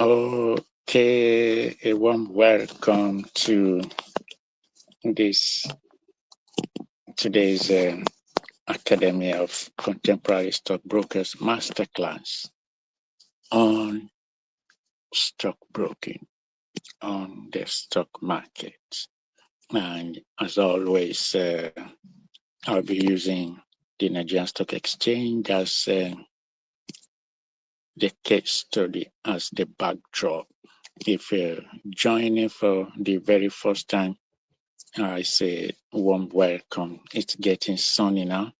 Okay, a warm welcome to this today's Academy of Contemporary Stockbrokers Masterclass on stockbroking on the stock market. And as always, I'll be using the Nigerian Stock Exchange as the case study, as the backdrop. If you're joining for the very first time, I say warm welcome. It's getting sunny now.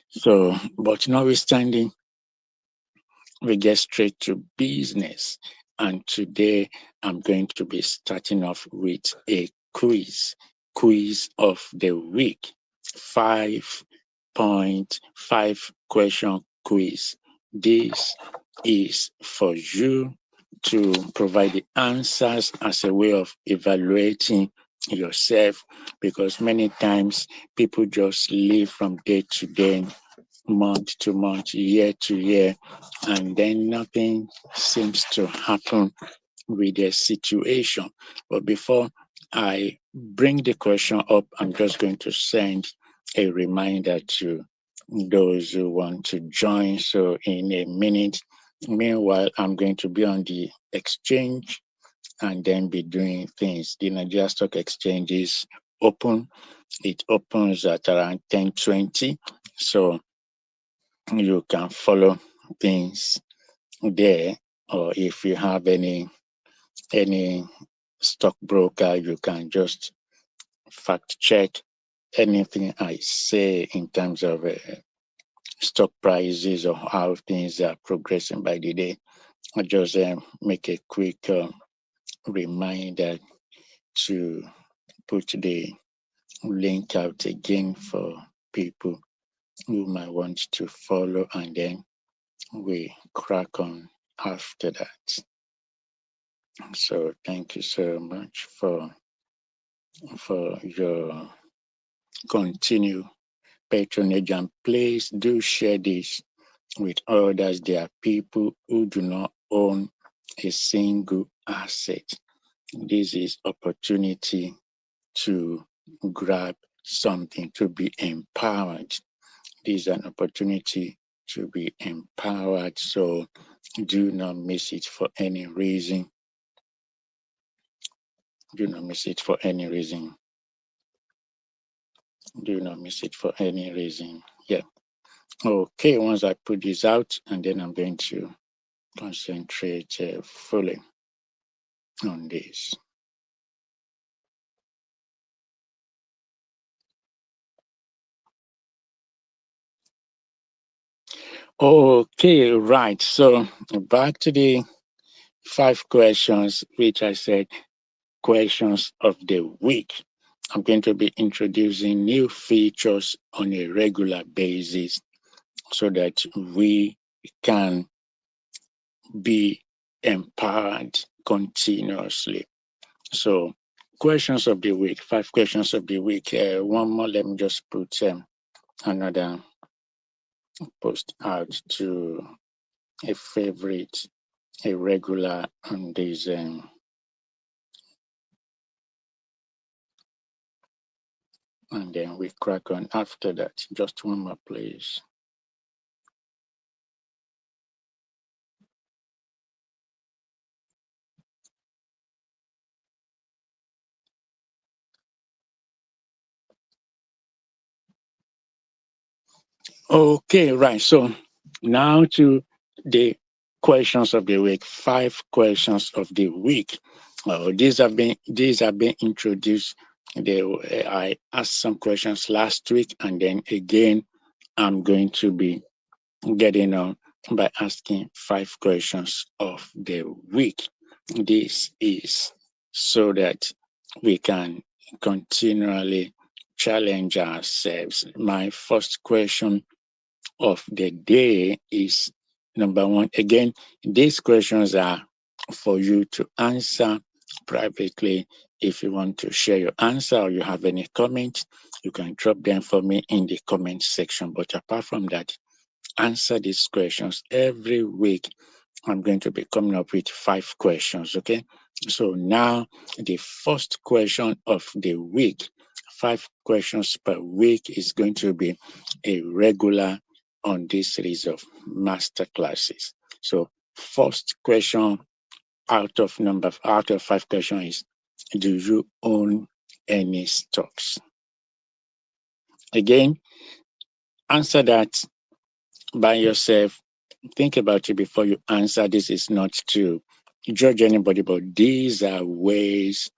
So, but notwithstanding, we get straight to business. And today I'm going to be starting off with a quiz of the week. 5.5 question quiz. This is for you to provide the answers as a way of evaluating yourself, because many times people just live from day to day, month to month, year to year, and then nothing seems to happen with their situation. But before I bring the question up, I'm just going to send a reminder to those who want to join. So in a minute, meanwhile, I'm going to be on the exchange and then be doing things. The Nigerian Stock Exchange is open. It opens at around 10:20. So you can follow things there, or if you have any stockbroker, you can just fact check anything I say in terms of stock prices or how things are progressing by the day. I just make a quick reminder to put the link out again for people who might want to follow, and then we crack on after that. So thank you so much for your continued patronage, and please do share this with others. There are people who do not own a single asset. This is opportunity to grab something, to be empowered. This is an opportunity to be empowered. So do not miss it for any reason. Do not miss it for any reason. Do not miss it for any reason. Yeah. Okay, once I put this out, and then I'm going to concentrate fully on this. Okay, right. So back to the 5 questions, which I said questions of the week. I'm going to be introducing new features on a regular basis so that we can be empowered continuously. So, questions of the week, 5 questions of the week. One more, let me just put another post out to a favorite, a regular on this. And then we crack on after that. Just one more, please. Okay, right. So now to the questions of the week. 5 questions of the week. These have been introduced. I asked some questions last week, and then again, I'm going to be getting on by asking 5 questions of the week. This is so that we can continually challenge ourselves. My first question of the day is number 1. Again, these questions are for you to answer privately. If you want to share your answer or you have any comment, you can drop them for me in the comment section. But apart from that, answer these questions every week. I'm going to be coming up with 5 questions, okay? So now the first question of the week, 5 questions per week, is going to be a regular on this series of master classes. So first question out of 5 questions is, do you own any stocks? Again, answer that by yourself. Think about it before you answer. This is not to judge anybody, but these are ways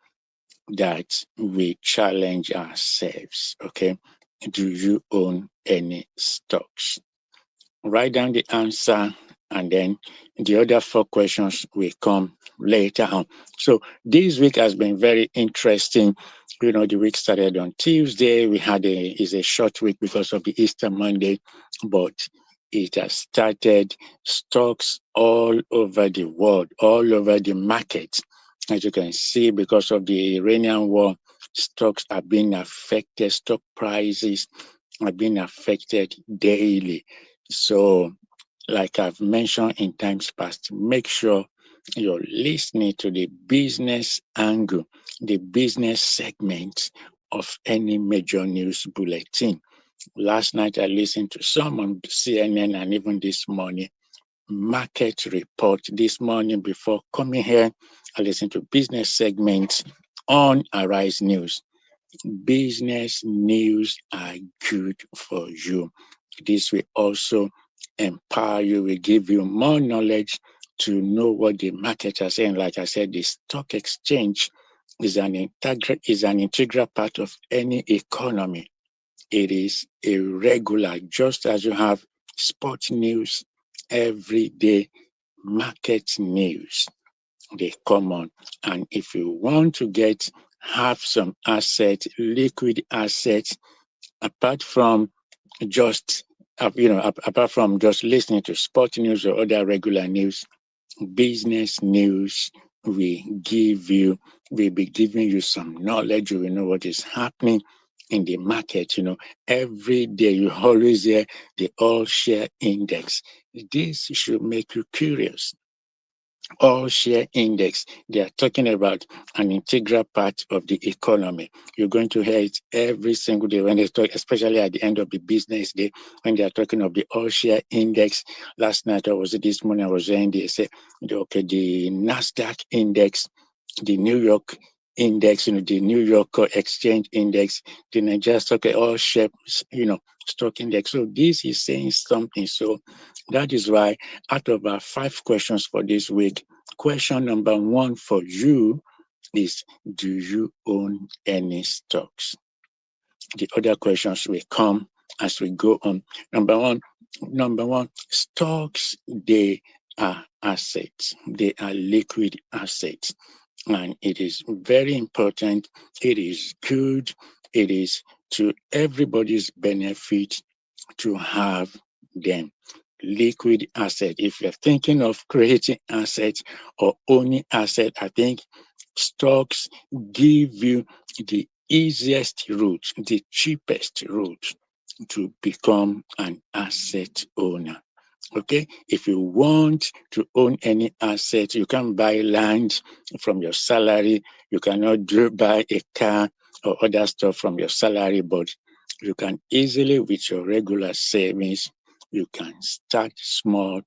that we challenge ourselves. Okay. Do you own any stocks? Write down the answer, and then the other 4 questions will come later on. So this week has been very interesting. You know, the week started on Tuesday. We had a short week because of the Easter Monday, but it has started stocks all over the world, all over the market. As you can see, because of the Iranian war, stocks are being affected, stock prices are being affected daily. So, like I've mentioned in times past, make sure you're listening to the business angle, the business segment of any major news bulletin. Last night, I listened to some on CNN, and even this morning, market report. This morning, before coming here, I listened to business segments on Arise News. Business news are good for you. This will also empower you, will give you more knowledge to know what the markets are saying. Like I said, the stock exchange is an integral part of any economy. It is a regular, just as you have sport news every day, market news, they come on. And if you want to have some assets, liquid assets, apart from just apart from just listening to sport news or other regular news, business news will be giving you some knowledge. You will know what is happening in the market. Every day you always hear the all share index. This should make you curious. All share index, they are talking about an integral part of the economy. You're going to hear it every single day when they talk, especially at the end of the business day, when they are talking of the all share index. Last night, this morning, I was hearing they say, okay, the Nasdaq index, the New York index, the New York Exchange index, the Nigerian Stock all share, stock index. So this is saying something. So that is why out of our 5 questions for this week, question number 1 for you is, do you own any stocks? The other questions will come as we go on. Number one, stocks, they are assets. They are liquid assets. And it is very important. It is good. It is to everybody's benefit to have them. Liquid asset. If you're thinking of creating assets or owning asset, I think stocks give you the easiest route, the cheapest route to become an asset owner. Okay, if you want to own any asset, you can buy land from your salary. You cannot buy a car or other stuff from your salary, but you can easily, with your regular savings, you can start small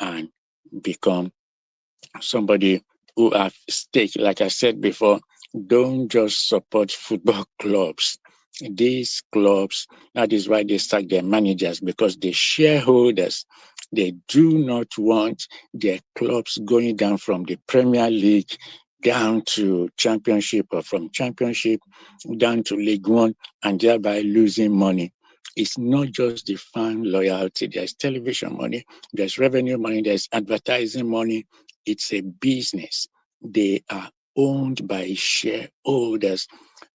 and become somebody who have stake. Like I said before, don't just support football clubs. These clubs, that is why they sack their managers, because the shareholders, they do not want their clubs going down from the Premier League down to Championship, or from Championship down to League One, and thereby losing money. It's not just the fan loyalty. There's television money, there's revenue money, there's advertising money. It's a business. They are owned by shareholders.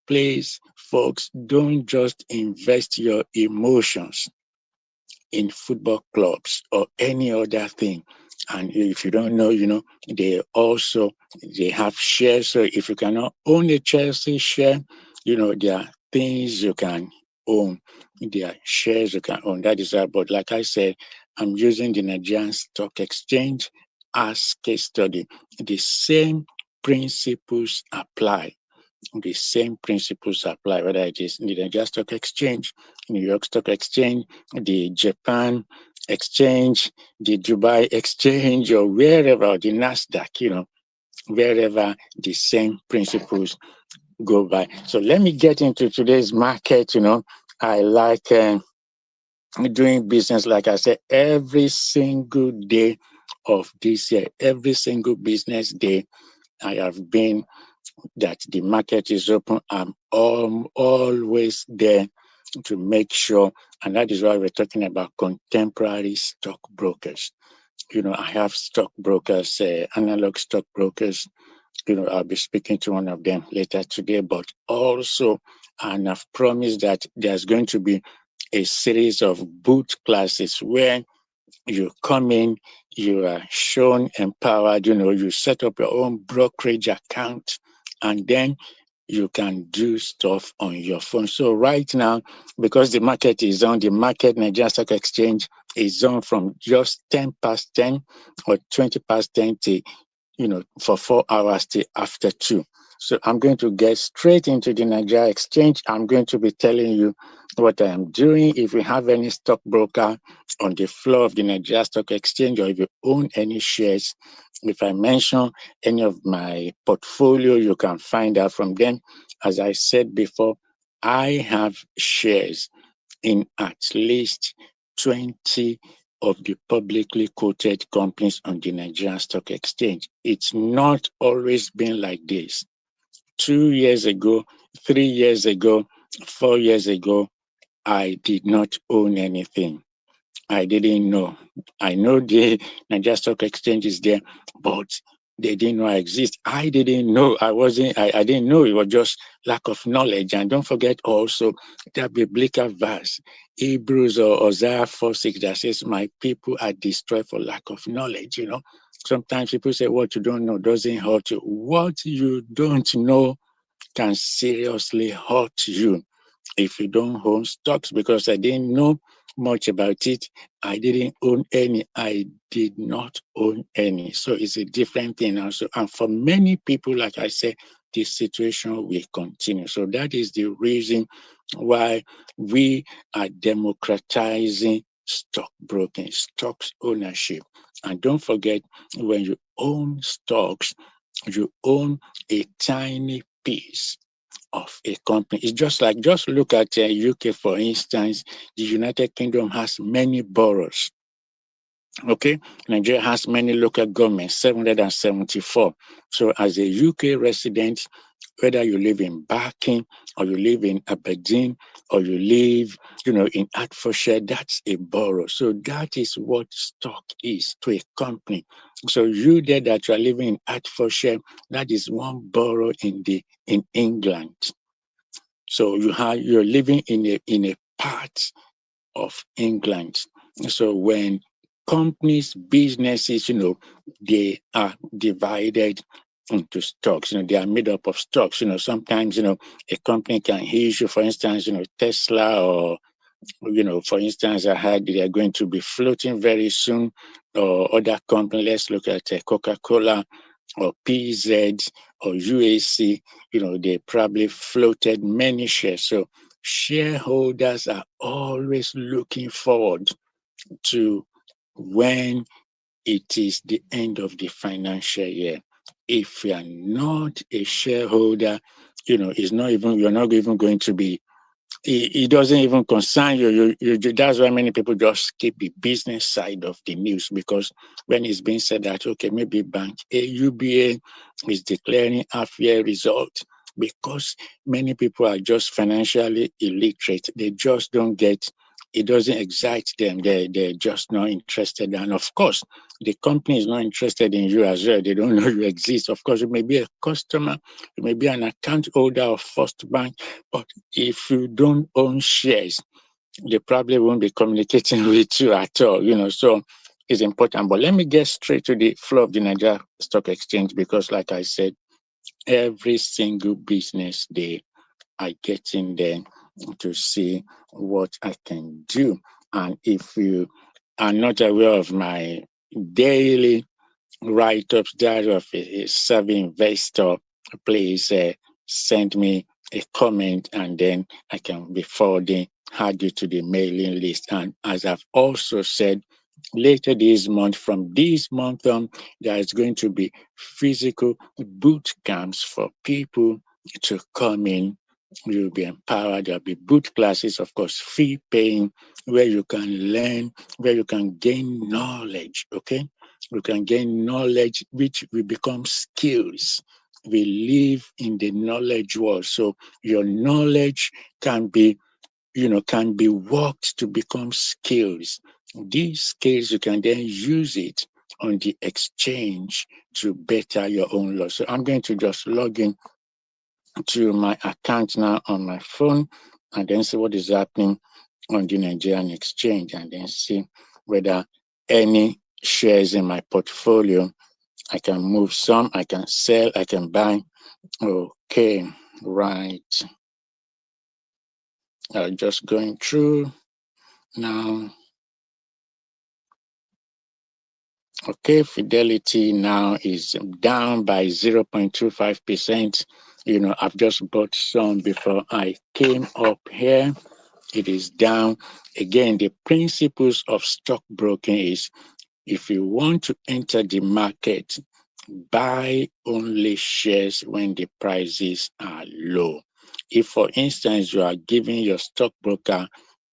Please, folks, don't just invest your emotions in football clubs or any other thing. And if you don't know, they have shares. So if you cannot own a Chelsea share, there are things you can own. There are shares you can own. That is right. But like I said, I'm using the Nigerian Stock Exchange as case study. The same principles apply. The same principles apply, whether it is the Nigerian Stock Exchange, New York Stock Exchange, the Japan Exchange, the Dubai Exchange, or wherever, the Nasdaq, wherever the same principles go by. So let me get into today's market. I like doing business, like I said, every single day of this year, every single business day I have been that the market is open. I'm always there to make sure, and that is why we're talking about contemporary stockbrokers. I have stockbrokers, analog stockbrokers. I'll be speaking to one of them later today, but also, and I've promised that there's going to be a series of boot classes where you come in, you are shown empowered, you set up your own brokerage account, and then you can do stuff on your phone. So right now, because the market is on, the market Nigerian Stock Exchange is on from just 10 past 10 or 20 past 10 to for 4 hours till after 2. So I'm going to get straight into the Nigeria Exchange. I'm going to be telling you what I am doing. If you have any stockbroker on the floor of the Nigeria Stock Exchange, or if you own any shares, if I mention any of my portfolio, you can find out from them. As I said before, I have shares in at least 20 of the publicly quoted companies on the Nigerian Stock Exchange. It's not always been like this. 2 years ago, 3 years ago, 4 years ago, I did not own anything. I didn't know. I know the Nigerian Stock Exchange is there, but they didn't know I exist. I didn't know. I didn't know. It was just lack of knowledge. And don't forget also that biblical verse, Hebrews or Isaiah 4:6, that says, my people are destroyed for lack of knowledge. Sometimes people say what you don't know doesn't hurt you. What you don't know can seriously hurt you if you don't own stocks, because I didn't know much about it. I didn't own any. I did not own any. So it's a different thing also. And for many people, like I said, this situation will continue. So that is the reason why we are democratizing stockbroking, stocks ownership. And don't forget, when you own stocks, you own a tiny piece of a company. It's just look at UK, for instance. The United Kingdom has many boroughs. Okay, Nigeria has many local governments, 774. So as a UK resident, whether you live in Barking or you live in Aberdeen or you live, in Hertfordshire, that's a borough. So that is what stock is to a company. So you there that you are living in Hertfordshire, that is one borough in England. So you're living in a part of England. So when companies, businesses, they are divided into stocks. They are made up of stocks. Sometimes, a company can issue, for instance, Tesla, or, for instance, I heard they are going to be floating very soon, or other companies. Let's look at Coca-Cola or PZ or UAC. They probably floated many shares. So shareholders are always looking forward to when it is the end of the financial year. If you are not a shareholder, you're not even going to be, it doesn't even concern you. That's why many people just skip the business side of the news, because when it's being said that, okay, maybe Bank UBA is declaring half-year result, because many people are just financially illiterate. They just don't get, it doesn't excite them. They're just not interested. And of course, the company is not interested in you as well. They don't know you exist. Of course, you may be a customer, you may be an account holder of First Bank, but if you don't own shares, they probably won't be communicating with you at all, so it's important. But let me get straight to the flow of the Nigeria Stock Exchange, because like I said, every single business day, I get in there to see what I can do. And if you are not aware of my daily write-ups that of a savvy investor, please send me a comment, and then I can be forwarding add you to the mailing list. And as I've also said, later this month, from this month on, there is going to be physical boot camps for people to come in. You'll be empowered. There'll be boot classes, of course, fee paying, where you can learn, where you can gain knowledge. Okay, you can gain knowledge, which will become skills. We live in the knowledge world, so your knowledge can be, can be worked to become skills. These skills, you can then use it on the exchange to better your own loss. So I'm going to just log in to my account now on my phone, and then see what is happening on the Nigerian exchange, and then see whether any shares in my portfolio, I can move some, I can sell, I can buy. Okay, right. Just going through now. Okay, Fidelity now is down by 0.25%. I've just bought some before I came up here. It is down. Again, the principles of stockbroking is, if you want to enter the market, buy only shares when the prices are low. If, for instance, you are giving your stockbroker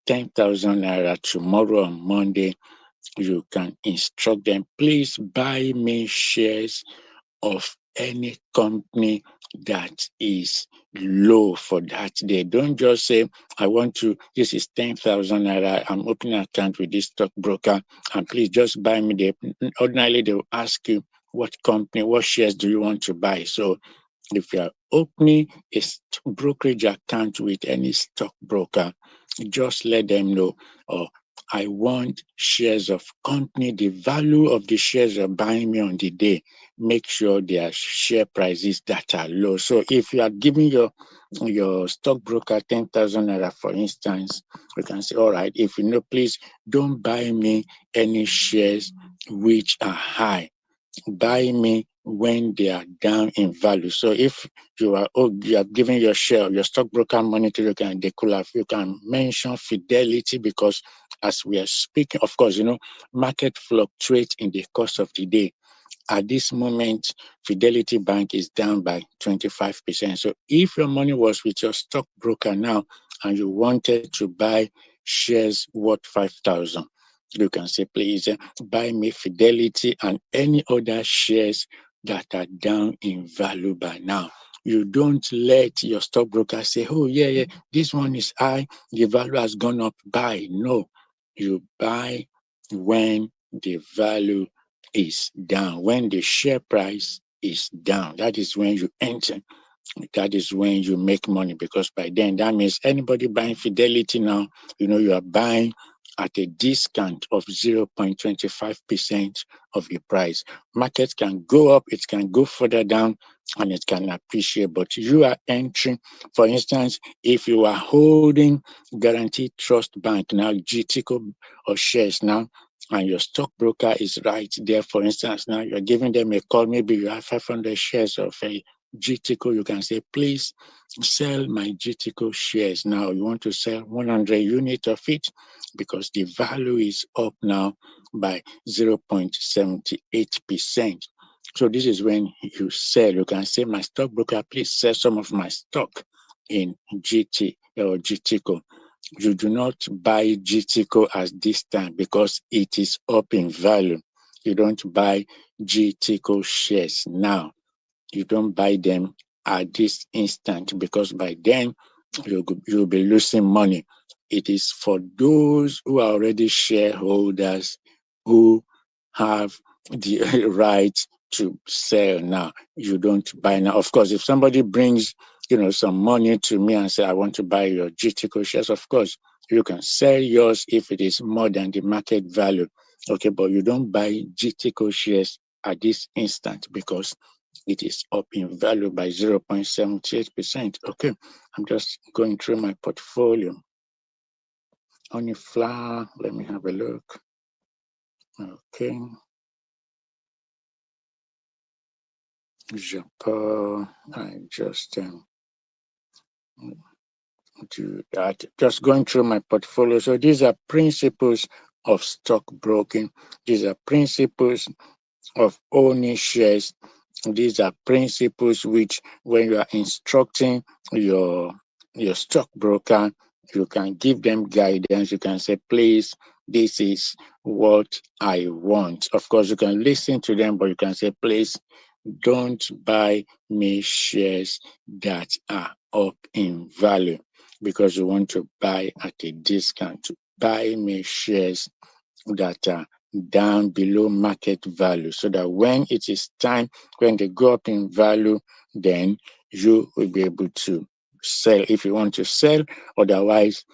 10,000 naira tomorrow on Monday, you can instruct them, please buy me shares of any company that is low for that day. Don't just say, this is 10,000 naira, I'm opening an account with this stockbroker, and please just buy me. Ordinarily, they will ask you, what company, what shares do you want to buy? So if you are opening a brokerage account with any stockbroker, just let them know, oh, I want shares of company. The value of the shares you're buying me on the day, make sure their share prices that are low. So if you are giving your stockbroker 10,000 naira, for instance, we can say, all right, if you know, please don't buy me any shares which are high. Buy me when they are down in value. So if you are giving your stockbroker money to you can mention Fidelity, because as we are speaking, of course, market fluctuates in the course of the day. At this moment, Fidelity Bank is down by 25%. So if your money was with your stockbroker now and you wanted to buy shares worth 5,000, you can say, please buy me Fidelity and any other shares that are down in value by now. You don't let your stockbroker say, oh, yeah, this one is high, the value has gone up, buy. No, you buy when the value is down. When the share price is down, that is when you enter. That is when you make money, because by then, that means anybody buying Fidelity now, you are buying at a discount of 0.25% of the price. Market can go up, it can go further down, and it can appreciate, but you are entering. For instance, if you are holding Guaranteed Trust Bank now, GTCO or shares now, and your stockbroker is right there, for instance, now you're giving them a call, maybe you have 500 shares of a GTCO, you can say, please sell my GTCO shares now. You want to sell 100 units of it because the value is up now by 0.78%. So this is when you sell. You can say, my stockbroker, please sell some of my stock in GT or GTCO. You do not buy GTCO at this time because it is up in value. You don't buy GTCO shares now. You don't buy them at this instant, because by then you'll be losing money. It is for those who are already shareholders who have the right to sell now. You don't buy now. Of course, if somebody brings some money to me and say, I want to buy your GTCO shares, of course, you can sell yours if it is more than the market value. Okay, but you don't buy GTCO shares at this instant because it is up in value by 0.78%. Okay, I'm just going through my portfolio. Honey flower, let me have a look. Okay. Japan. I just do that. Just going through my portfolio. So these are principles of stockbroking. These are principles of owning shares. These are principles which, when you are instructing your stockbroker, you can give them guidance. You can say, please, this is what I want. Of course, you can listen to them, but you can say, please, don't buy me shares that are up in value, because you want to buy at a discount. Buy me shares that are down below market value, so that when it is time, when they go up in value, then you will be able to sell if you want to sell. Otherwise,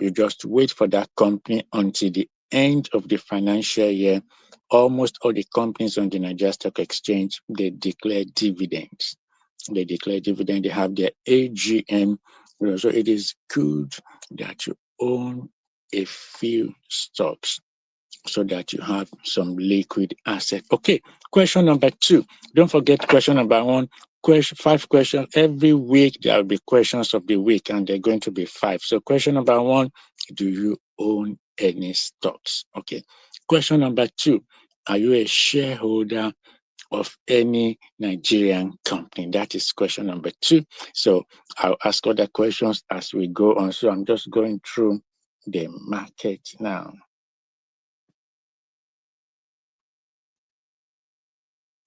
you just wait for that company until the end of the financial year. Almost all the companies on the Nigerian Stock Exchange, they declare dividends. They have their AGM. So it is good that you own a few stocks, so that you have some liquid asset. Okay, question number 2. Don't forget question number 1. 5 questions. Every week there will be questions of the week, and they're going to be 5. So question number 1, do you own any stocks? Okay. Question number 2, are you a shareholder of any Nigerian company? That is question number 2. So I'll ask other questions as we go on. So I'm just going through the market now.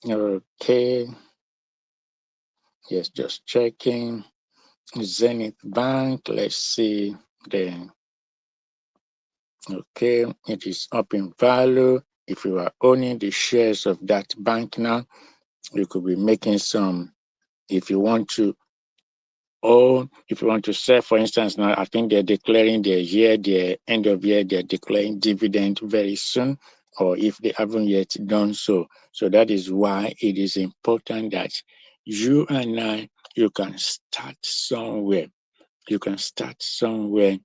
Okay, yes, just checking. Zenith Bank, let's see the, okay, it is up in value. If you are owning the shares of that bank now, you could be making some. If you want to sell, for instance, now I think they're declaring their end of year, they're declaring dividend very soon, or if they haven't yet done so. So that is why it is important that you and I, you can start somewhere. You can start somewhere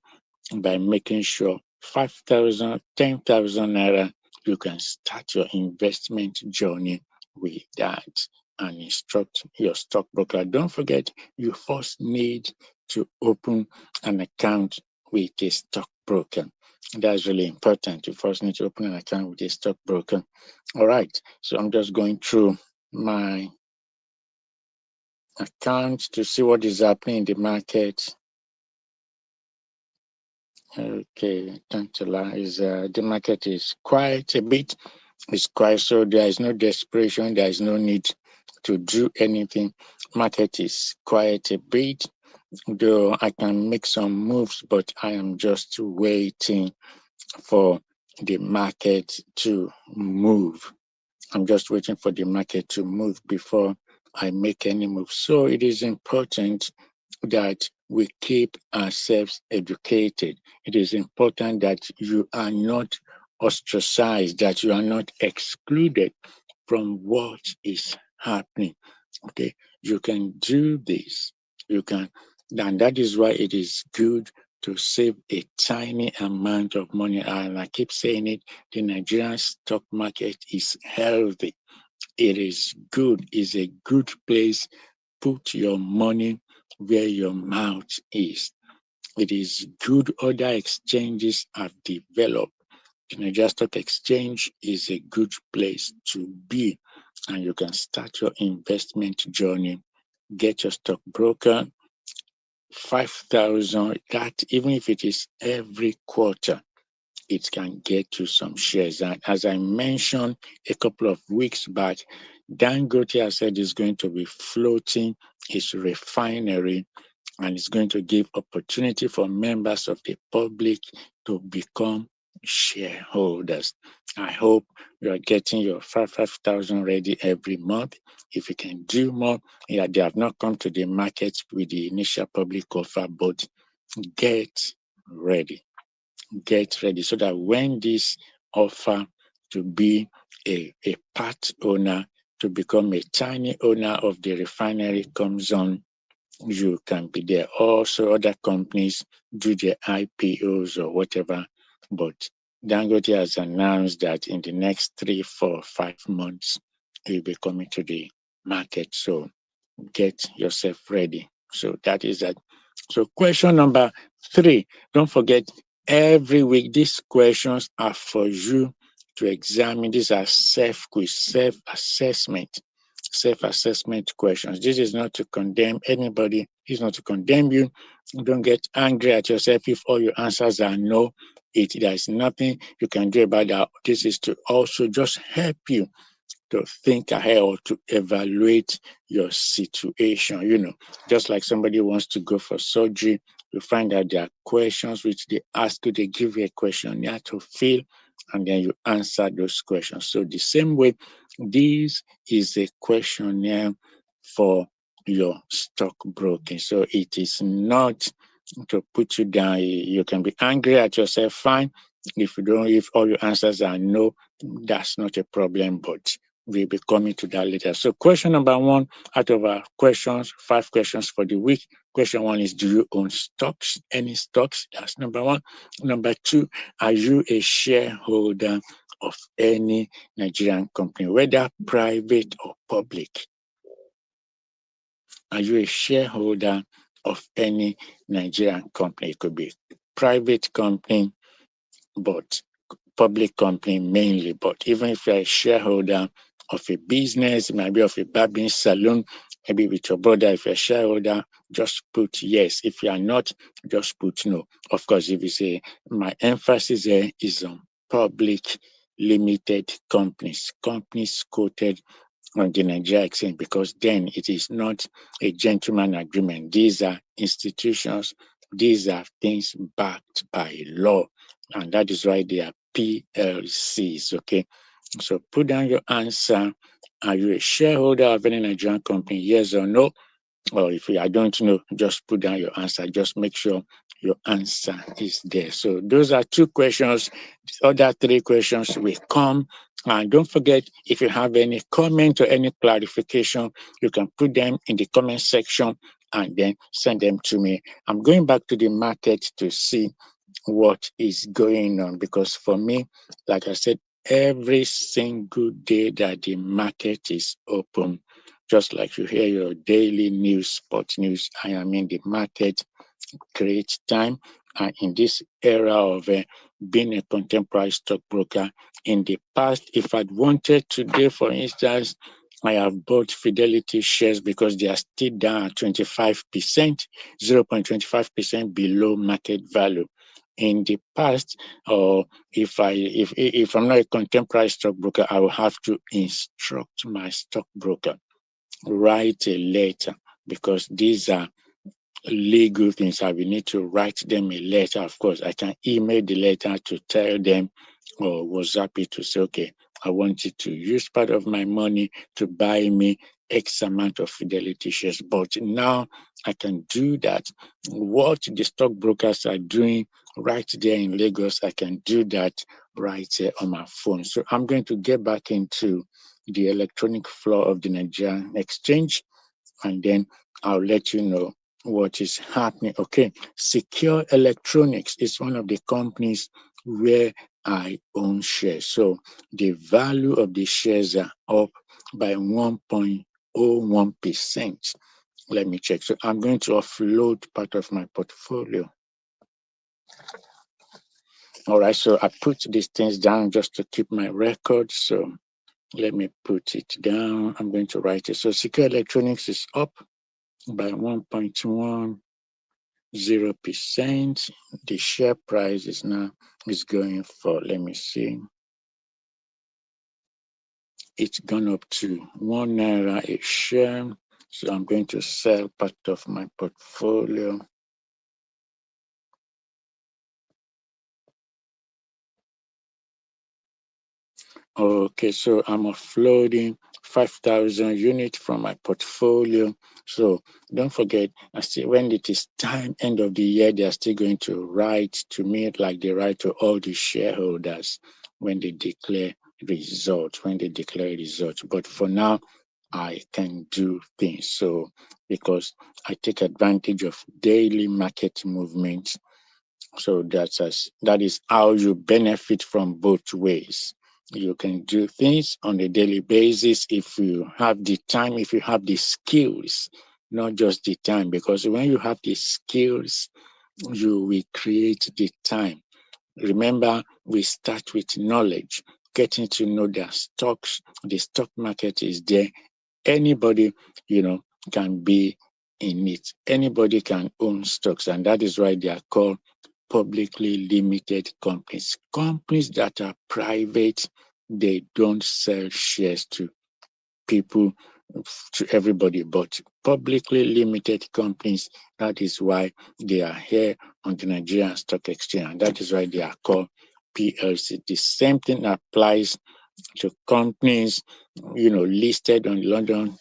by making sure 5,000, 10,000 naira, you can start your investment journey with that and instruct your stockbroker. Don't forget, you first need to open an account with a stockbroker. That's really important. You first need to open an account with a stockbroker. All right, so I'm just going through my account to see what is happening in the market. Okay, tantalize. The market is quiet a bit. It's quiet, so there is no desperation. There is no need to do anything. Market is quiet a bit, though I can make some moves, but I am just waiting for the market to move. I'm just waiting for the market to move before I make any move. So it is important that we keep ourselves educated. It is important that you are not ostracized, that you are not excluded from what is happening. Okay, you can do this. You can, and that is why it is good to save a tiny amount of money. And I keep saying it, the Nigerian stock market is healthy. It is good, it's a good place. Put your money where your mouth is. It is good other exchanges have developed. The Nigerian Stock Exchange is a good place to be, and you can start your investment journey. Get your stockbroker 5,000. That, even if it is every quarter, it can get you some shares. And as I mentioned a couple of weeks back, Dangote has said is going to be floating his refinery, and it's going to give opportunity for members of the public to become shareholders. I hope you are getting your 5,000 ready every month. If you can do more, yeah, they have not come to the market with the initial public offer, but get ready. Get ready so that when this offer to be a part owner, to become a tiny owner of the refinery comes on, you can be there. Also, other companies do their IPOs or whatever, but Dangote has announced that in the next 3, 4, 5 months, he'll be coming to the market. So get yourself ready. So that is that. So question number 3, don't forget, every week these questions are for you to examine. These are self-quiz, self-assessment questions. This is not to condemn anybody. It's not to condemn you. Don't get angry at yourself if all your answers are no. There is nothing you can do about that. This is to also just help you to think ahead or to evaluate your situation. Just like somebody wants to go for surgery, you find that there are questions which they ask you, they give you a questionnaire to fill, and then you answer those questions. So the same way, this is a questionnaire for your stockbroking. So it is not to put you down. You can be angry at yourself, fine. If all your answers are no, that's not a problem, but we'll be coming to that later. So question number 1 out of our questions, 5 questions for the week. Question 1 is, do you own stocks? Any stocks? That's number 1. Number 2, are you a shareholder of any Nigerian company, whether private or public? Are you a shareholder of any Nigerian company? It could be private company, but public company mainly. But even if you're a shareholder of a business, it might be of a barbering salon, maybe with your brother, if you're a shareholder, just put yes. If you are not, just put no. Of course, if you say, my emphasis here is on public limited companies quoted on the Nigerian Exchange, because then it is not a gentleman agreement. These are institutions, these are things backed by law, and that is why they are PLCs, okay? So put down your answer. Are you a shareholder of any Nigerian company, yes or no? Or if I don't know, just put down your answer. Just make sure your answer is there. So those are 2 questions. The other 3 questions will come. And don't forget, if you have any comment or any clarification, you can put them in the comment section and then send them to me. I'm going back to the market to see what is going on, because for me, like I said, every single day that the market is open, just like you hear your daily news, spot news, I am in the market, great time. And in this era of being a contemporary stockbroker, in the past, if I'd wanted today, for instance, I have bought Fidelity shares because they are still down at 25%, 0.25% below market value. In the past, or if I'm not a contemporary stockbroker, I will have to instruct my stockbroker, write a letter, because these are legal things. I will need to write them a letter. Of course, I can email the letter to tell them, or WhatsApp it to say, okay, I want you to use part of my money to buy me X amount of Fidelity shares. But now I can do that. What the stockbrokers are doing right there in Lagos, I can do that right there on my phone. So I'm going to get back into the electronic floor of the Nigerian Exchange, and then I'll let you know what is happening. Okay, Secure Electronics is one of the companies where I own shares. So the value of the shares are up by 1.01%. Let me check. So I'm going to offload part of my portfolio. All right, so I put these things down just to keep my record. So let me put it down. I'm going to write it. So Secure Electronics is up by 1.10%. The share price is going for, let me see, it's gone up to 1 naira a share. So I'm going to sell part of my portfolio. Okay, so I'm offloading 5,000 units from my portfolio. So don't forget, when it is time, end of the year, they are still going to write to me like they write to all the shareholders when they declare results. But for now, I can do things. So because I take advantage of daily market movements. So that is how you benefit from both ways. You can do things on a daily basis if you have the time, if you have the skills, not just the time, because when you have the skills, you will create the time. Remember, we start with knowledge, getting to know the stocks, the stock market is there. Anybody, can be in it. Anybody can own stocks, and that is why they are called publicly limited companies. Companies that are private, they don't sell shares to people, to everybody, but publicly limited companies. That is why they are here on the Nigerian Stock Exchange, and that is why they are called PLC. The same thing applies to companies, listed on London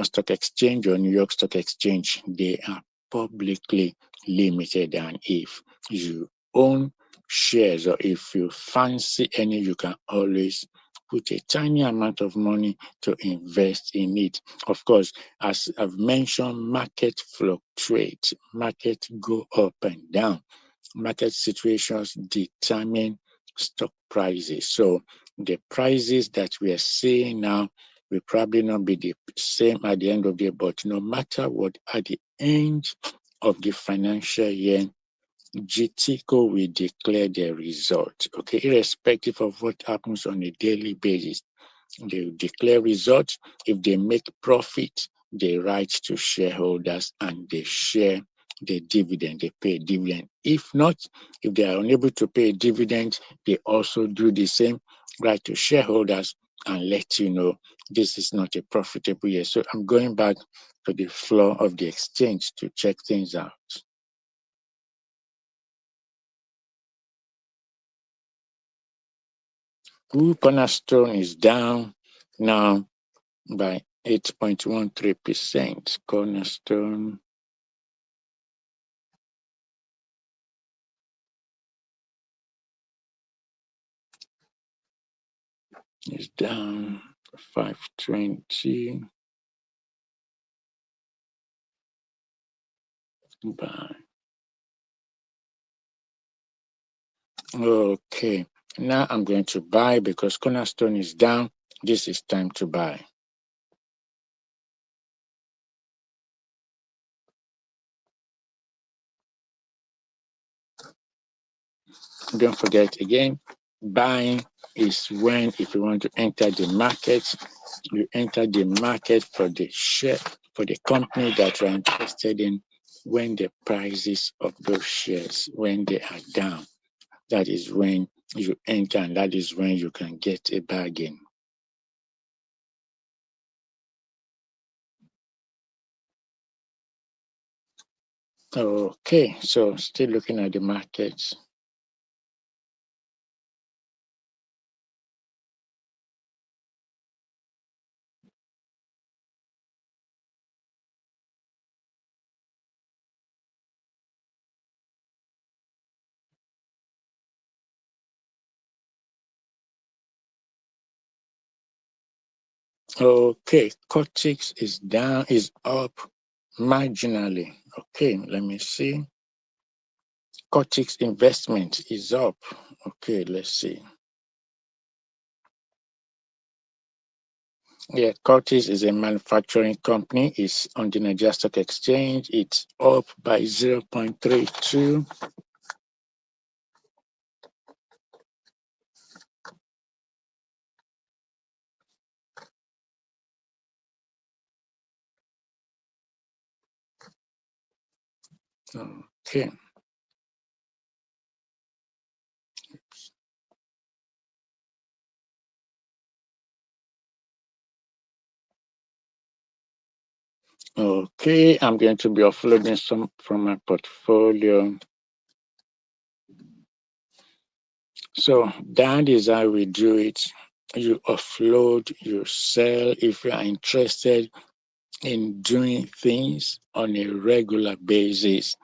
Stock Exchange or New York Stock Exchange. They are publicly limited, and if you own shares or if you fancy any, you can always put a tiny amount of money to invest in it. Of course, as I've mentioned, market fluctuates, market go up and down. Market situations determine stock prices. So the prices that we are seeing now will probably not be the same at the end of the year, but no matter what, at the end of the financial year, GTCO will declare their result. Okay, irrespective of what happens on a daily basis, they declare results. If they make profit, they write to shareholders and they share the dividend, they pay dividend. If not, if they are unable to pay a dividend, they also do the same, write to shareholders and let you know this is not a profitable year. So I'm going back to the floor of the exchange to check things out. Cornerstone is down now by 8.13%. Cornerstone is down 520 by. Okay, now I'm going to buy because Cornerstone is down. This is time to buy. Don't forget again, buying is when, if you want to enter the market, you enter the market for the share, for the company that you're interested in, when the prices of those shares, when they are down. That is when you enter, and that is when you can get a bargain. Okay, so still looking at the markets. Okay, Cortex is down, is up marginally. Okay, let me see. Cortex investment is up. Okay, let's see. Yeah, Cortex is a manufacturing company. It's on the Nigerian Stock Exchange. It's up by 0.32. Okay. Okay, I'm going to be offloading some from my portfolio. So that is how we do it. You offload, you sell. If you are interested in doing things on a regular basis,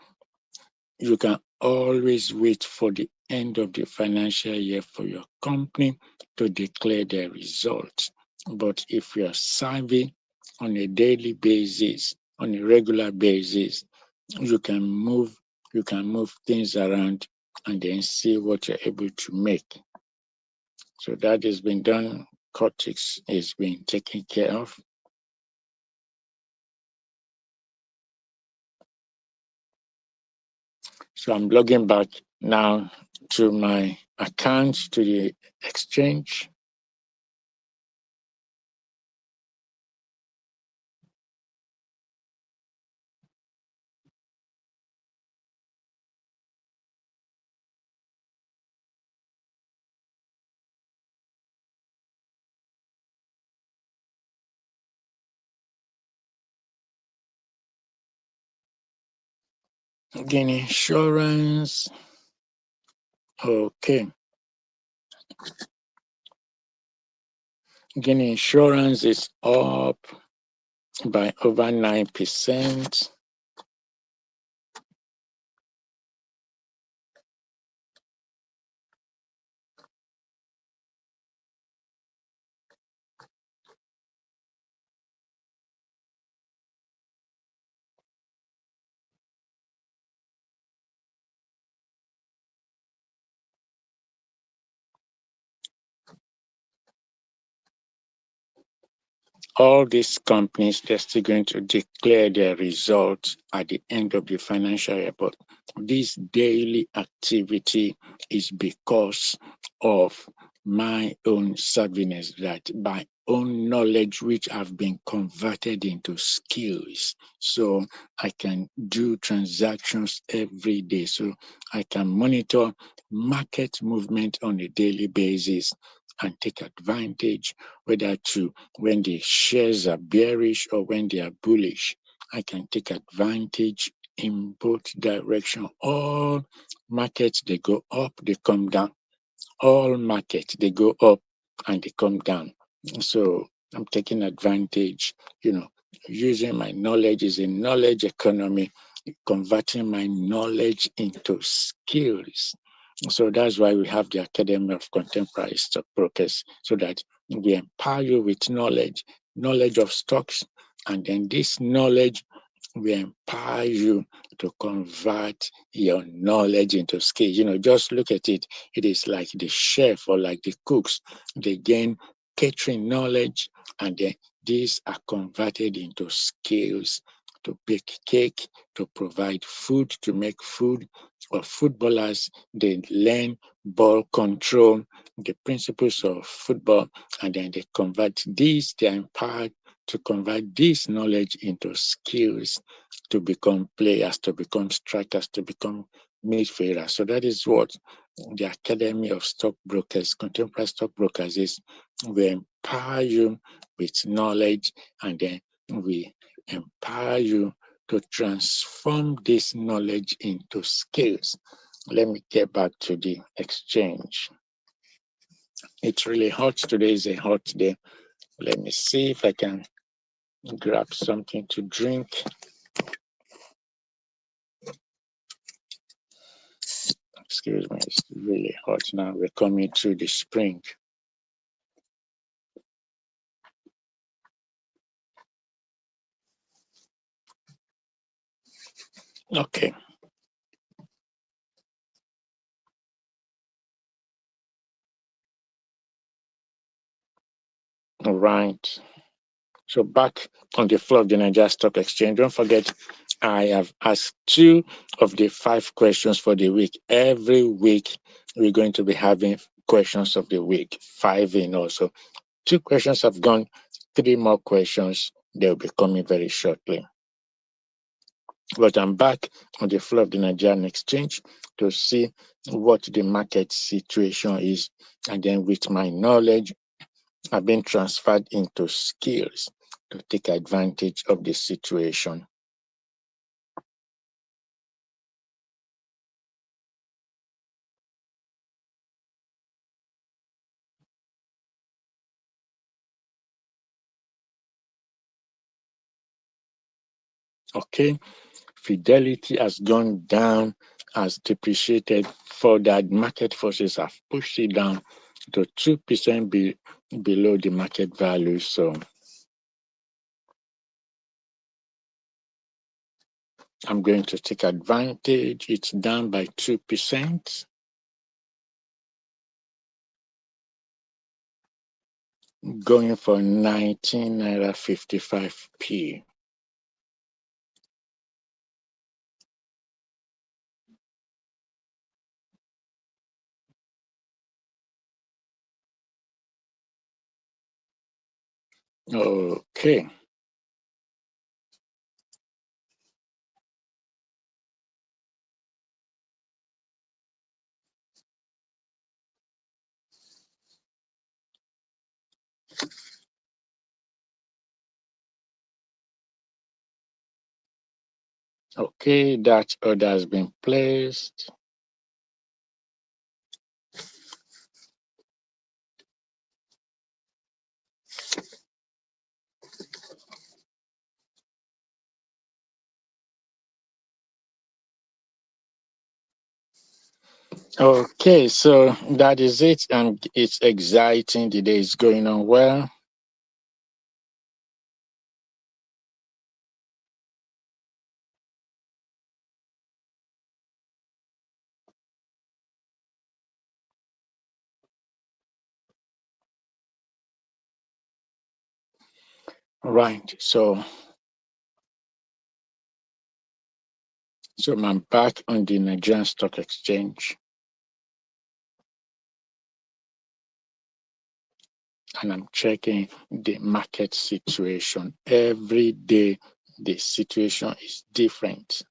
you can always wait for the end of the financial year for your company to declare their results. But if you are savvy on a daily basis, on a regular basis, you can move things around and then see what you're able to make. So that has been done. Cortex is being taken care of. So I'm logging back now to my account, to the exchange. Again, insurance. Okay. Again, insurance is up by over 9%. All these companies, they're still going to declare their results at the end of the financial year. But this daily activity is because of my own savviness, that by own knowledge which have been converted into skills. So I can do transactions every day. So I can monitor market movement on a daily basis and take advantage, whether to when the shares are bearish or when they are bullish. I can take advantage in both directions. All markets, they go up, they come down. All markets, they go up and they come down. So I'm taking advantage, using my knowledge is a knowledge economy, converting my knowledge into skills. So that's why we have the Academy of Contemporary Stockbrokers, so that we empower you with knowledge of stocks, and then this knowledge will empower you to convert your knowledge into skills. Just look at it. It is like the chef or like the cooks. They gain catering knowledge, and then these are converted into skills to bake cake, to provide food, to make food. Or footballers, they learn ball control, the principles of football, and then they convert these, they're empowered to convert this knowledge into skills, to become players, to become strikers, to become midfielders. So that is what the Academy of Stockbrokers, Contemporary Stockbrokers is. We empower you with knowledge, and then we empower you to transform this knowledge into skills. Let me get back to the exchange. It's really hot. Today is a hot day. Let me see if I can grab something to drink. Excuse me, it's really hot now. We're coming through the spring. Okay. All right. So back on the floor of the Nigerian Stock Exchange, don't forget, I have asked 2 of the 5 questions for the week. Every week, we're going to be having questions of the week, 5 in also. 2 questions have gone, 3 more questions. They'll be coming very shortly. But I'm back on the floor of the Nigerian Exchange to see what the market situation is. And then with my knowledge, I've been transferred into skills to take advantage of the situation. Okay, Fidelity has gone down, has depreciated further. Market forces have pushed it down to 2% below the market value. So I'm going to take advantage. It's down by 2%. going for 19 naira 55p. Okay. Okay, that order has been placed. Okay, so that is it, and it's exciting. The day is going on well. Right, so I'm back on the Nigerian Stock Exchange, and I'm checking the market situation. Every day, the situation is different.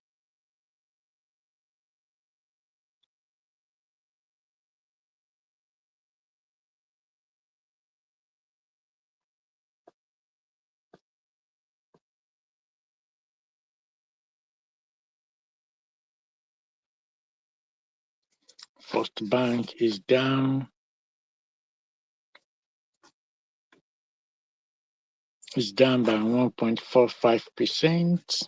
First Bank is down. It's down by 1.45%.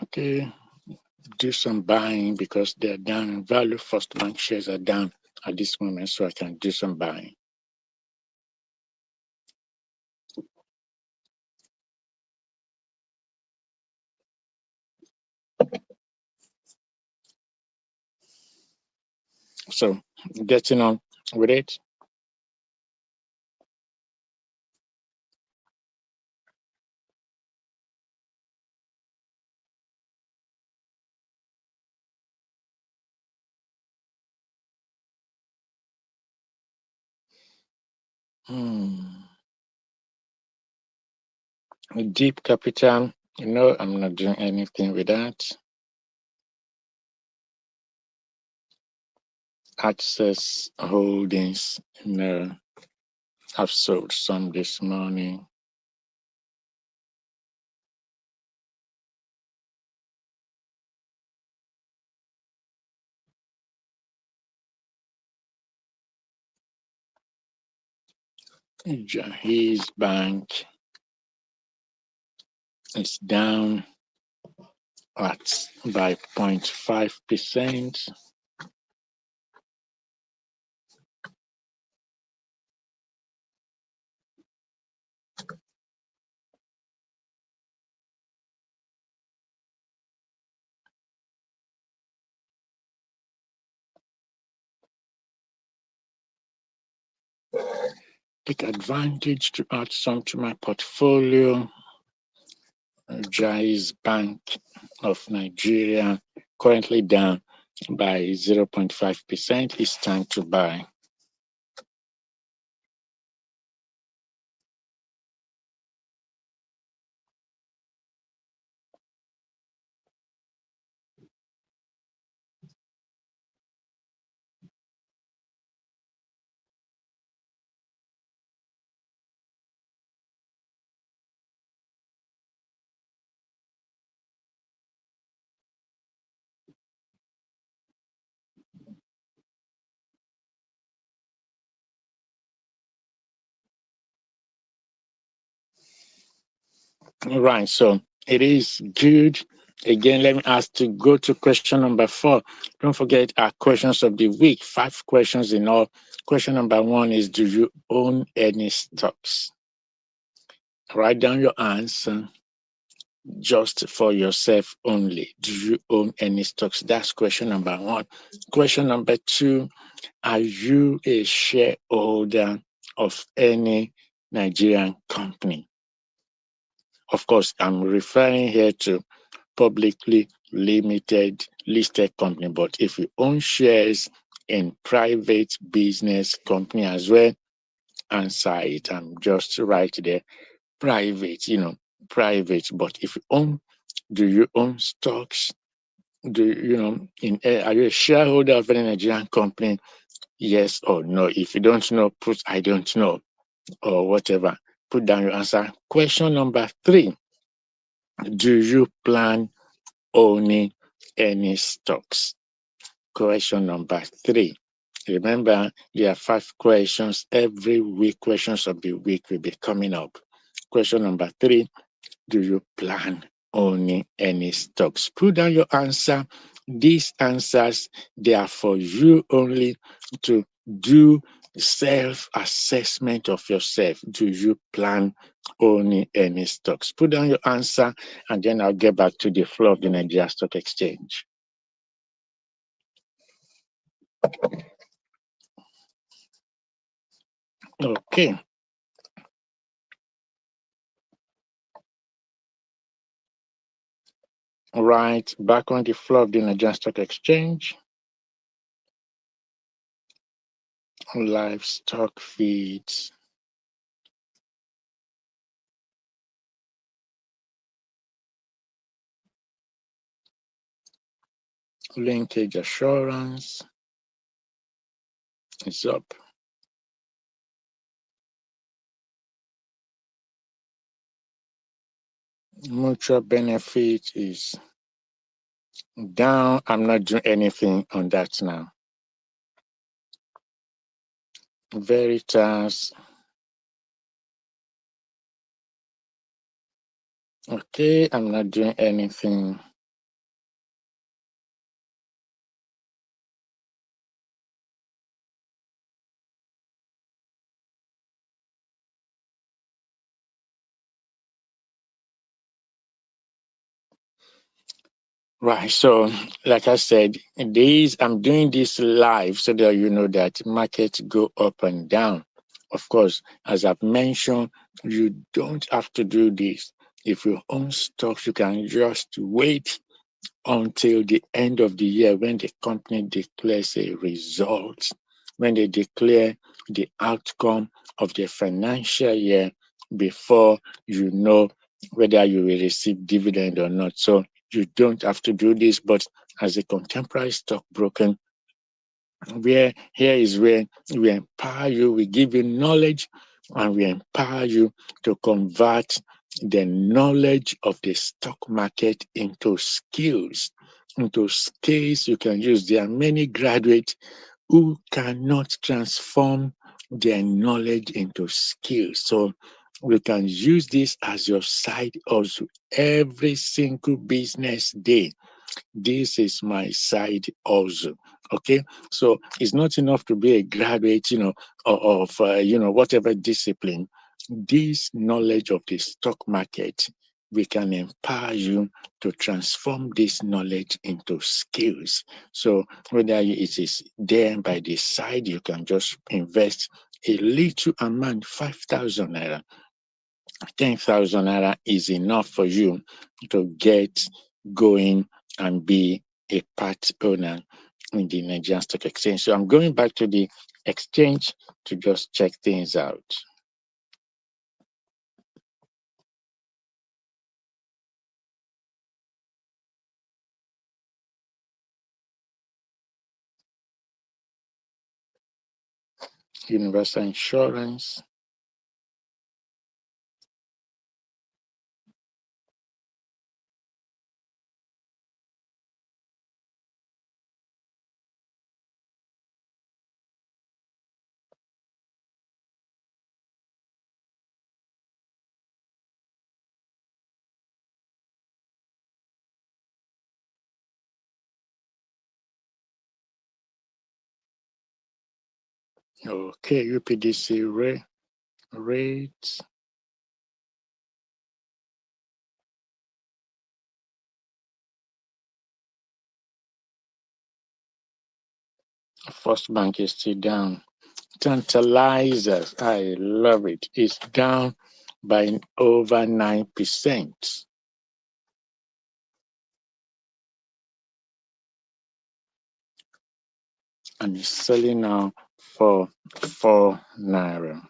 Okay, do some buying because they're down in value. First Bank shares are down at this moment, so I can do some buying. So, getting on with it. Deep capital, I'm not doing anything with that. Access holdings, I've sold some this morning. Jahiz Bank is down by 0.5%. Take advantage to add some to my portfolio. Jaiz Bank of Nigeria, currently down by 0.5%. It's time to buy. Right, so it is good Again, let me ask to go to question number 4. Don't forget our questions of the week. 5 questions in all. Question number 1 is, do you own any stocks? Write down your answer just for yourself only. Do you own any stocks? That's question number 1. Question number 2, are you a shareholder of any Nigerian company? Of course, I'm referring here to publicly limited listed company, but if you own shares in private business company as well, answer it. I'm just right there. Private, private. But if you own, do you own stocks? Are you a shareholder of any Nigerian company? Yes or no? If you don't know, put I don't know or whatever. Put down your answer. Question number 3. Do you plan owning any stocks? Question number 3. Remember, there are 5 questions every week. Questions of the week will be coming up. Question number 3. Do you plan owning any stocks? Put down your answer. These answers, they are for you only to do self-assessment of yourself. Do you plan owning any stocks? Put down your answer, and then I'll get back to the floor of the Nigerian Stock Exchange. Okay. Right, back on the floor of the Nigerian Stock Exchange. Live stock feeds. Linkage assurance is up. Mutual benefit is down. I'm not doing anything on that now. Veritas. Okay, I'm not doing anything. Right. So, like I said, I'm doing this live so that you know that markets go up and down. Of course, as I've mentioned, you don't have to do this. If you own stocks, you can just wait until the end of the year when the company declares a result, when they declare the outcome of the financial year before you know whether you will receive dividend or not. So you don't have to do this, but as a contemporary stockbroker, where here is where we empower you, we give you knowledge, and we empower you to convert the knowledge of the stock market into skills you can use. There are many graduates who cannot transform their knowledge into skills. So we can use this as your side hustle every single business day. This is my side also. Okay, so it's not enough to be a graduate, of whatever discipline. This knowledge of the stock market, we can empower you to transform this knowledge into skills. So whether it is there by the side, you can just invest a little amount, 5,000 naira. 10,000 naira is enough for you to get going and be a part owner in the Nigerian Stock Exchange. So I'm going back to the exchange to just check things out. Universal Insurance. Okay, UPDC rate. First Bank is still down. Tantalizers, I love it. It's down by over 9%. And it's selling now for 4 naira.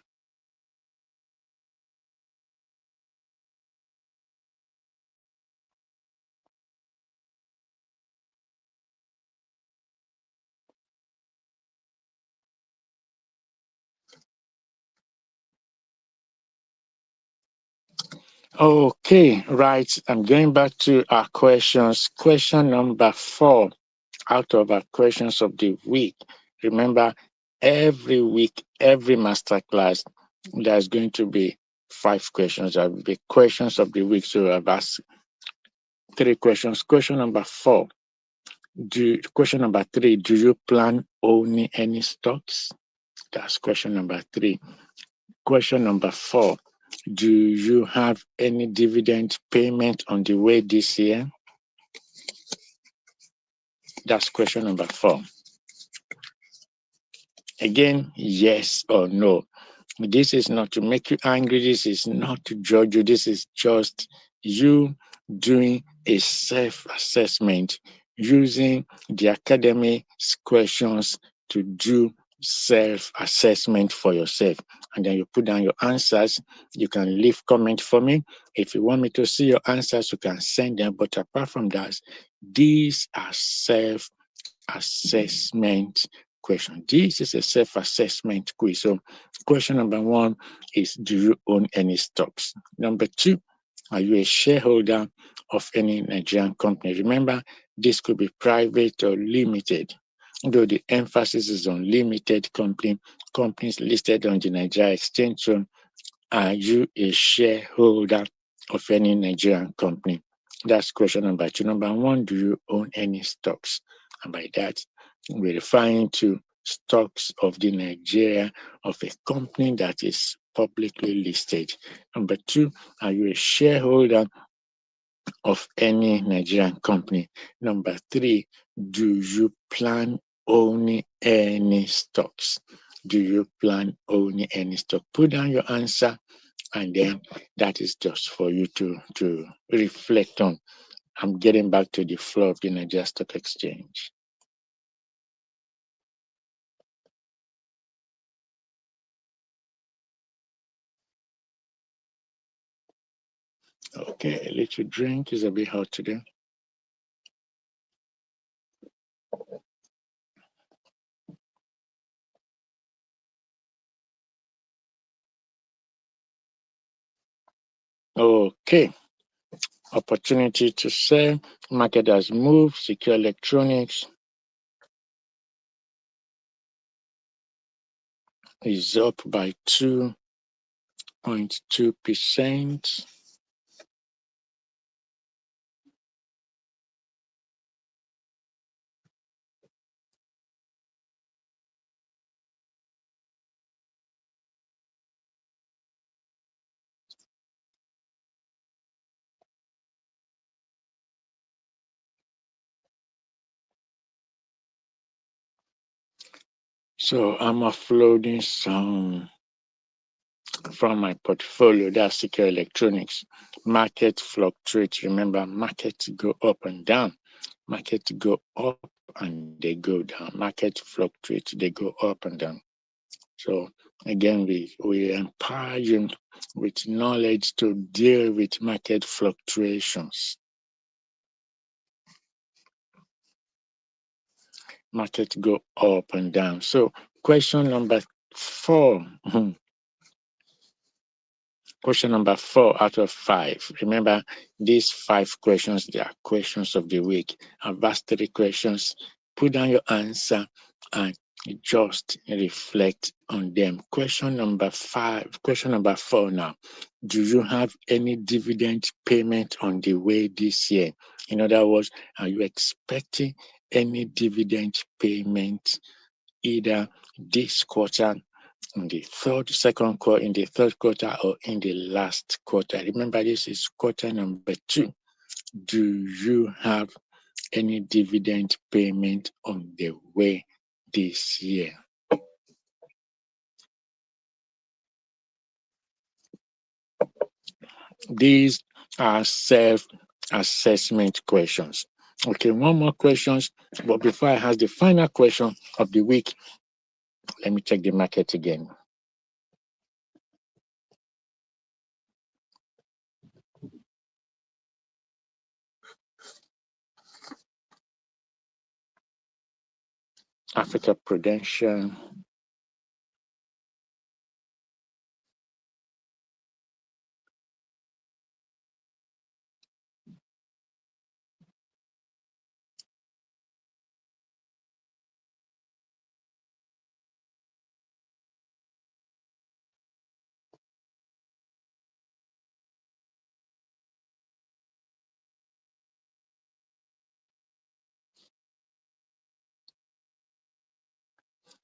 Okay, right. I'm going back to our questions. Question number 4 out of our questions of the week. Remember, every week, every masterclass, there's going to be 5 questions. There will be questions of the week. So I've asked 3 questions. Question number 4. Question number 3, do you plan owning any stocks? That's question number 3. Question number 4, do you have any dividend payment on the way this year? That's question number 4. Again, yes or no. This is not to make you angry. This is not to judge you. This is just you doing a self-assessment using the academy's questions to do self-assessment for yourself. And then you put down your answers. You can leave comment for me. If you want me to see your answers, you can send them. But apart from that, these are self-assessment question. This is a self-assessment quiz. So question number 1 is, do you own any stocks? Number 2, are you a shareholder of any Nigerian company? Remember, this could be private or limited, though the emphasis is on limited companies listed on the Nigerian Exchange. So are you a shareholder of any Nigerian company? That's question number 2. Number 1, do you own any stocks? And by that, we're referring to stocks of the Nigeria of a company that is publicly listed. Number 2, are you a shareholder of any Nigerian company? Number 3, do you plan owning any stocks? Do you plan owning any stock? Put down your answer, and then that is just for you to reflect on. I'm getting back to the floor of the Nigerian Stock Exchange. Okay, a little drink is a bit hot today. Okay, opportunity to sell. Market has moved. Secure electronics is up by 2.2%. So I'm offloading some from my portfolio. That's secure electronics. Market fluctuates. Remember, markets go up and down. Markets go up and they go down. Market fluctuates. They go up and down. So again, we empower you with knowledge to deal with market fluctuations. Market go up and down. So question number 4. Question number 4 out of 5. Remember, these 5 questions, they are questions of the week. I've asked 3 questions. Put down your answer and just reflect on them. Question number 4 now. Do you have any dividend payment on the way this year? In other words, are you expecting any dividend payment either this quarter, in the second quarter, in the third quarter, or in the last quarter. Remember, this is quarter number 2. Do you have any dividend payment on the way this year? These are self-assessment questions. Okay, one more question. But before I ask the final question of the week, let me check the market again. Africa Prudential.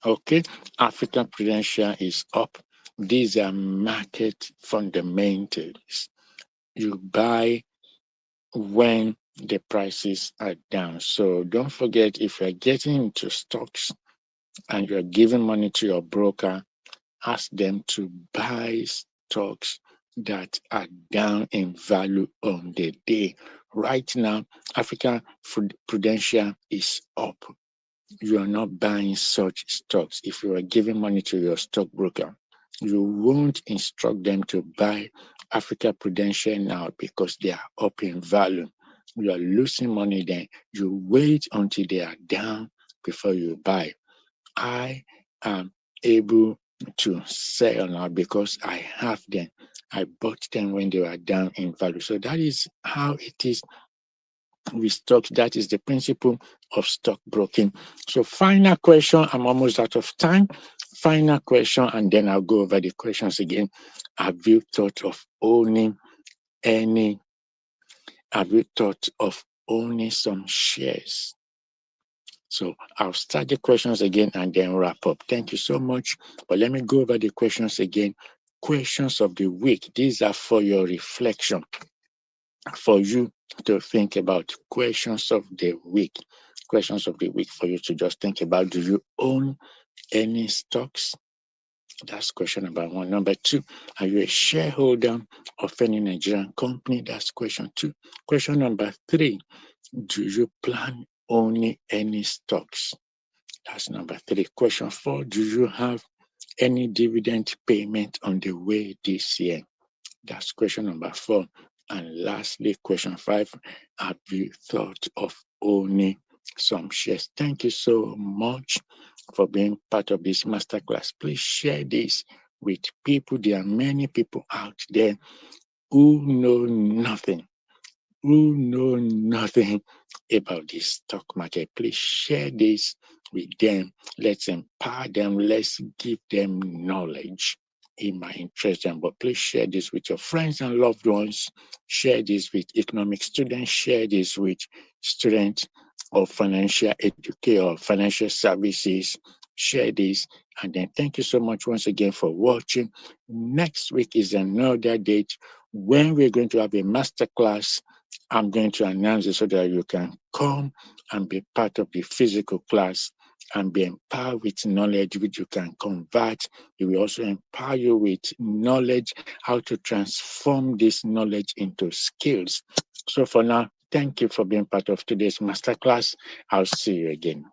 Okay, African Prudential is up. These are market fundamentals. You buy when the prices are down. So don't forget, if you're getting into stocks and you're giving money to your broker, ask them to buy stocks that are down in value on the day. Right now, African Prudential is up. You are not buying such stocks. If you are giving money to your stockbroker, you won't instruct them to buy Africa Prudential now because they are up in value. You are losing money then. You wait until they are down before you buy. I am able to sell now because I have them. I bought them when they were down in value. So that is how it is with stocks. That is the principle of stockbroking. So final question, I'm almost out of time. Final question, and then I'll go over the questions again. Have you thought of owning some shares? So I'll start the questions again and then wrap up. Thank you so much. But let me go over the questions again. Questions of the week. These are for your reflection, for you to think about. Questions of the week. Questions of the week for you to just think about. Do you own any stocks? That's question number 1. Number 2, are you a shareholder of any Nigerian company? That's question 2. Question number 3, do you plan owning any stocks? That's number 3. Question 4, do you have any dividend payment on the way this year? That's question number 4. And lastly, question 5, have you thought of owning some shares? Thank you so much for being part of this masterclass. Please share this with people. There are many people out there who know nothing about the stock market. Please share this with them. Let's empower them. Let's give them knowledge. It might interest them, but please share this with your friends and loved ones. Share this with economic students. Share this with students of financial education or financial services. Share this. And then thank you so much once again for watching. Next week is another date when we're going to have a masterclass. I'm going to announce it so that you can come and be part of the physical class and be empowered with knowledge which you can convert. It will also empower you with knowledge, how to transform this knowledge into skills. So for now, thank you for being part of today's masterclass. I'll see you again.